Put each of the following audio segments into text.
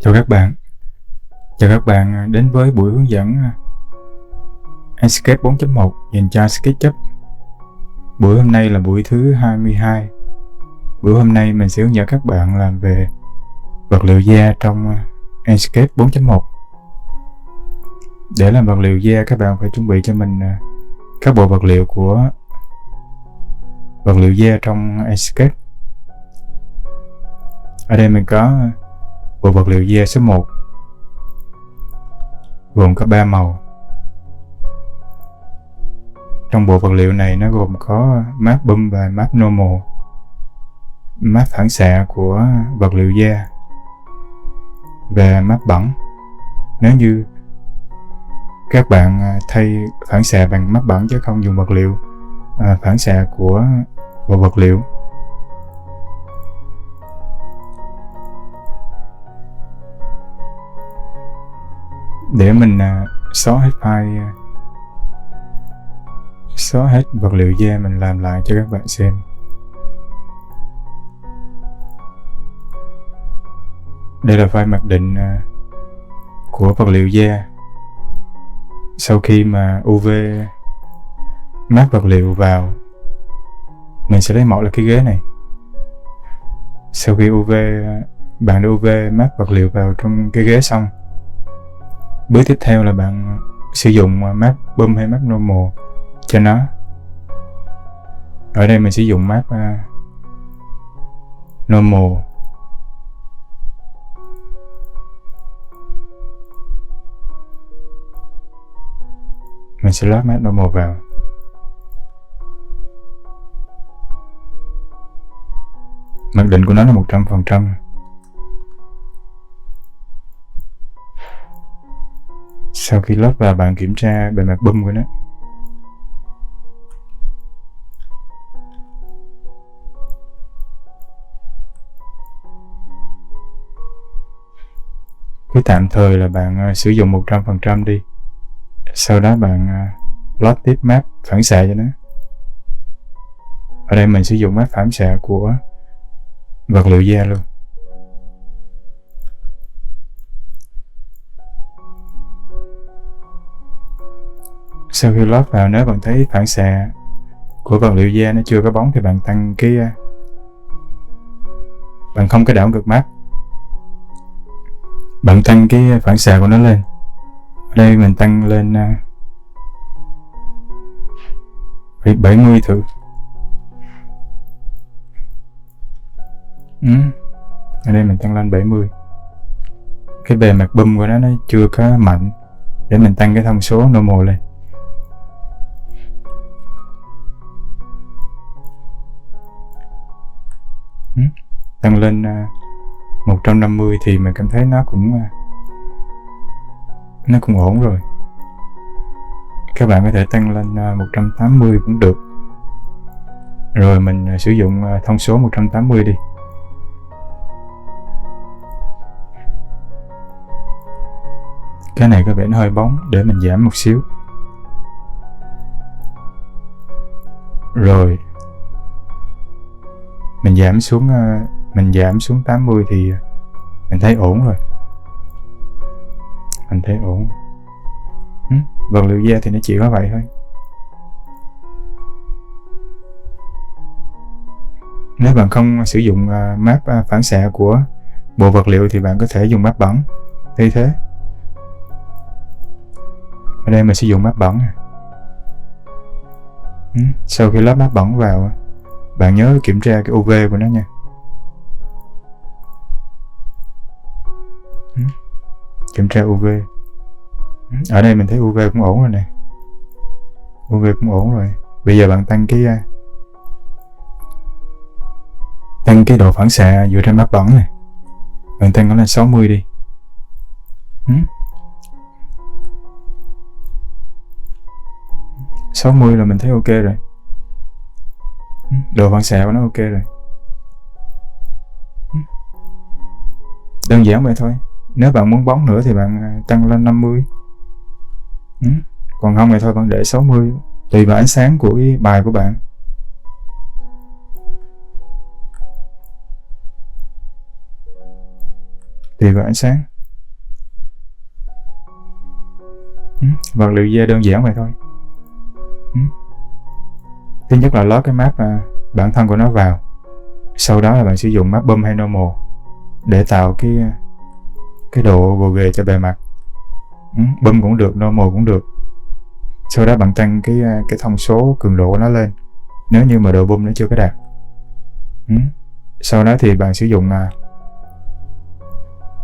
Chào các bạn, chào các bạn đến với buổi hướng dẫn Enscape 4.1 dành cho SketchUp. Buổi hôm nay là buổi thứ 22. Buổi hôm nay mình sẽ hướng dẫn các bạn làm về vật liệu da trong Enscape 4.1. Để làm vật liệu da, các bạn phải chuẩn bị cho mình các bộ vật liệu của vật liệu da trong Enscape. Ở đây mình có bộ vật liệu da số 1 gồm có 3 màu. Trong bộ vật liệu này nó gồm có map bump và map normal, map phản xạ của vật liệu da và map bẩn. Nếu như các bạn thay phản xạ bằng map bẩn chứ không dùng vật liệu phản xạ của bộ vật liệu. Để mình xóa hết vật liệu da, mình làm lại cho các bạn xem. Đây là file mặc định của vật liệu da. Sau khi mà UV map vật liệu vào, mình sẽ lấy mẫu là cái ghế này. Sau khi bạn đã UV map vật liệu vào trong cái ghế xong, bước tiếp theo là bạn sử dụng map bump hay map normal cho nó. Ở đây mình sử dụng map normal. Mình sẽ load map normal vào. Mặc định của nó là 100%. Sau khi load vào, bạn kiểm tra bề mặt bump của nó. Cứ tạm thời là bạn sử dụng 100% đi. Sau đó bạn load tiếp map phản xạ cho nó. Ở đây mình sử dụng map phản xạ của vật liệu da luôn. Sau khi load vào, nếu bạn thấy phản xạ của vật liệu da nó chưa có bóng thì bạn tăng bạn không có đảo ngược map, bạn tăng cái phản xạ của nó lên. Ở đây mình tăng lên 70 thử. Ở đây mình tăng lên 70. Cái bề mặt bump của nó chưa có mạnh, để mình tăng cái thông số normal lên. Tăng lên 150 thì mình cảm thấy nó cũng ổn rồi. Các bạn có thể tăng lên 180 cũng được. Rồi mình sử dụng thông số 180 đi. Cái này có vẻ nó hơi bóng, để mình giảm một xíu. Rồi mình giảm xuống 80 thì mình thấy ổn rồi. Mình thấy ổn. Vật liệu da thì nó chỉ có vậy thôi. Nếu bạn không sử dụng map phản xạ của bộ vật liệu thì bạn có thể dùng map bẩn thay thế. Ở đây mình sử dụng map bẩn. Sau khi lắp map bẩn vào, bạn nhớ kiểm tra cái UV của nó nha. Kiểm tra UV. Ở đây mình thấy UV cũng ổn rồi nè. UV cũng ổn rồi. Bây giờ bạn tăng cái độ phản xạ dựa trên map bẩn này. Bạn tăng nó lên 60 đi. 60 là mình thấy ok rồi. Độ phản xạ của nó ok rồi. Đơn giản vậy thôi. Nếu bạn muốn bóng nữa thì bạn tăng lên 50. Còn không thì thôi bạn để 60, tùy vào ánh sáng của cái bài của bạn. Tùy vào ánh sáng. Vật liệu da đơn giản vậy thôi. Thứ nhất là lót cái map bản thân của nó vào. Sau đó là bạn sử dụng map bump hay normal để tạo cái độ gồ ghề cho bề mặt. Bump cũng được, normal cũng được. Sau đó bạn tăng cái thông số cường độ của nó lên nếu như mà độ bump nó chưa có đạt. Sau đó thì bạn sử dụng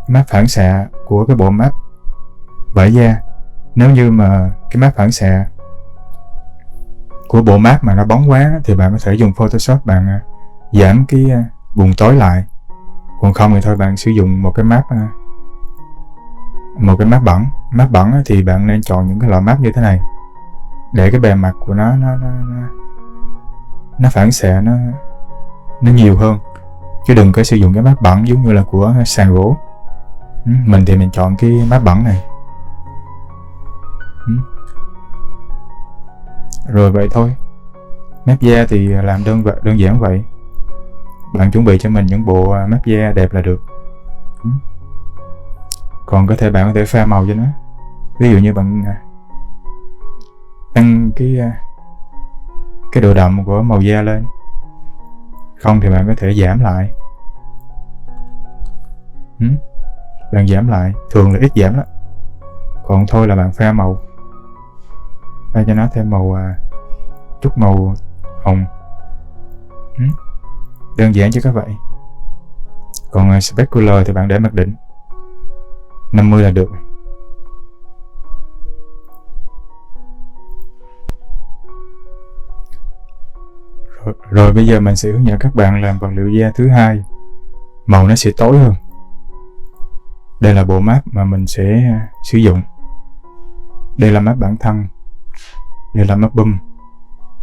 map phản xạ của cái bộ map vải da. Nếu như mà cái map phản xạ của bộ map mà nó bóng quá thì bạn có thể dùng Photoshop bạn giảm cái vùng tối lại. Còn không thì thôi bạn sử dụng một cái map bẩn. Map bẩn thì bạn nên chọn những cái loại map như thế này để cái bề mặt của nó phản xạ nó nhiều hơn, chứ đừng có sử dụng cái map bẩn giống như là của sàn gỗ. Mình thì mình chọn cái map bẩn này. Rồi vậy thôi. Map da thì làm đơn giản vậy. Bạn chuẩn bị cho mình những bộ map da đẹp là được. Còn bạn có thể pha màu cho nó. Ví dụ như bạn tăng cái độ đậm của màu da lên. Không thì bạn có thể giảm lại. Bạn giảm lại, thường là ít giảm đó. Còn thôi là bạn pha màu, pha cho nó thêm màu chút màu hồng. Đơn giản chứ các vậy. Còn specular thì bạn để mặc định 50 là được. Rồi bây giờ mình sẽ hướng dẫn các bạn làm vật liệu da thứ hai. Màu nó sẽ tối hơn. Đây là bộ map mà mình sẽ sử dụng. Đây là map bản thân. Đây là map bump.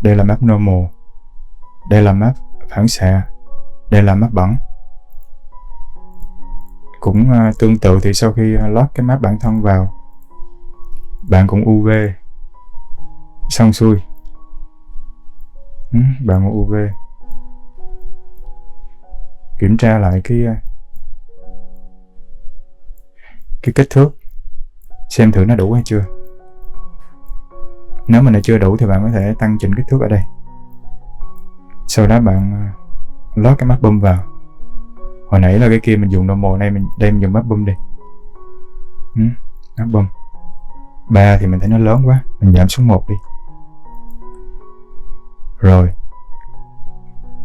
Đây là map normal. Đây là map phản xạ. Đây là map bẩn. Cũng tương tự thì sau khi lót cái map bản thân vào, bạn cũng UV xong xuôi. Bạn UV kiểm tra lại cái kích thước, xem thử nó đủ hay chưa. Nếu mà nó chưa đủ thì bạn có thể tăng chỉnh kích thước ở đây. Sau đó bạn lót cái map bump vào. Hồi nãy là cái kia mình dùng normal, đây mình dùng map bump đi. Map bump 3 thì mình thấy nó lớn quá, mình giảm xuống 1 đi. Rồi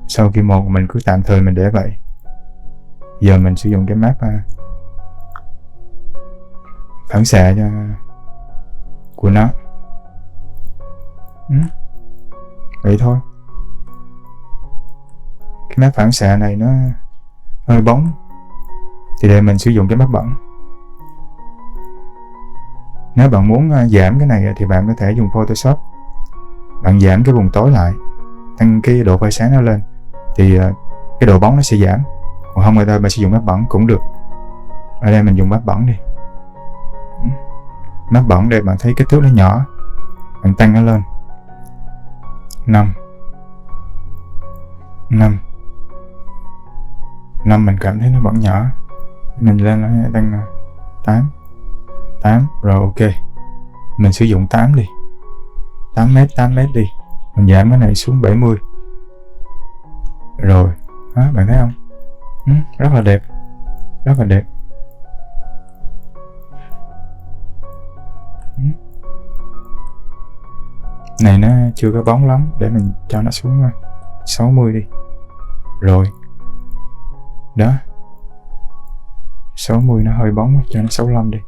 sau khi 1 mình cứ tạm thời mình để vậy. Giờ mình sử dụng cái map phản xạ của nó. Vậy thôi. Cái map phản xạ này nó hơi bóng thì để mình sử dụng cái map bẩn. Nếu bạn muốn giảm cái này thì bạn có thể dùng Photoshop. Bạn giảm cái vùng tối lại, tăng cái độ phơi sáng nó lên thì cái độ bóng nó sẽ giảm. Còn không, người ta bạn sử dụng map bẩn cũng được. Ở đây mình dùng map bẩn đi. Map bẩn đây bạn thấy kích thước nó nhỏ, bạn tăng nó lên 5 mình cảm thấy nó vẫn nhỏ, mình lên nó tăng 8 rồi. Ok, mình sử dụng 8 đi, 8 mét đi. Mình giảm cái này xuống 70 rồi đó, bạn thấy không? Rất là đẹp, rất là đẹp. Này nó chưa có bóng lắm, để mình cho nó xuống 60 đi. Rồi đó, 60 nó hơi bóng, cho nó 65 đi.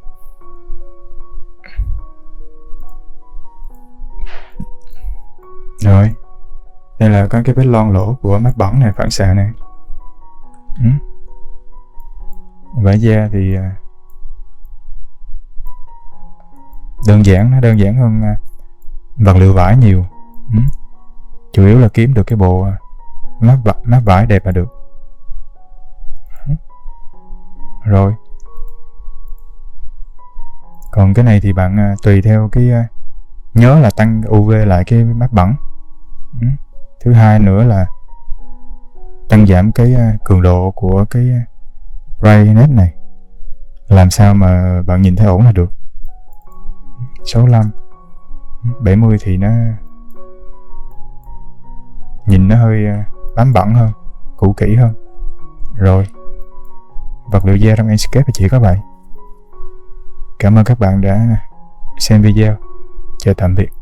Rồi đây là có cái vết loang lỗ của map bẩn này, phản xạ này. Vải da thì đơn giản, nó đơn giản hơn vật liệu vải nhiều. Chủ yếu là kiếm được cái bộ map vải đẹp là được. Rồi còn cái này thì bạn tùy theo cái nhớ là tăng UV lại cái map bẩn. Thứ hai nữa là tăng giảm cái cường độ của cái brightness này, làm sao mà bạn nhìn thấy ổn là được. 65, 70 thì nó nhìn nó hơi bám bẩn hơn, cũ kỹ hơn. Rồi, vật liệu da trong Enscape chỉ có vậy. Cảm ơn các bạn đã xem video. Chào tạm biệt.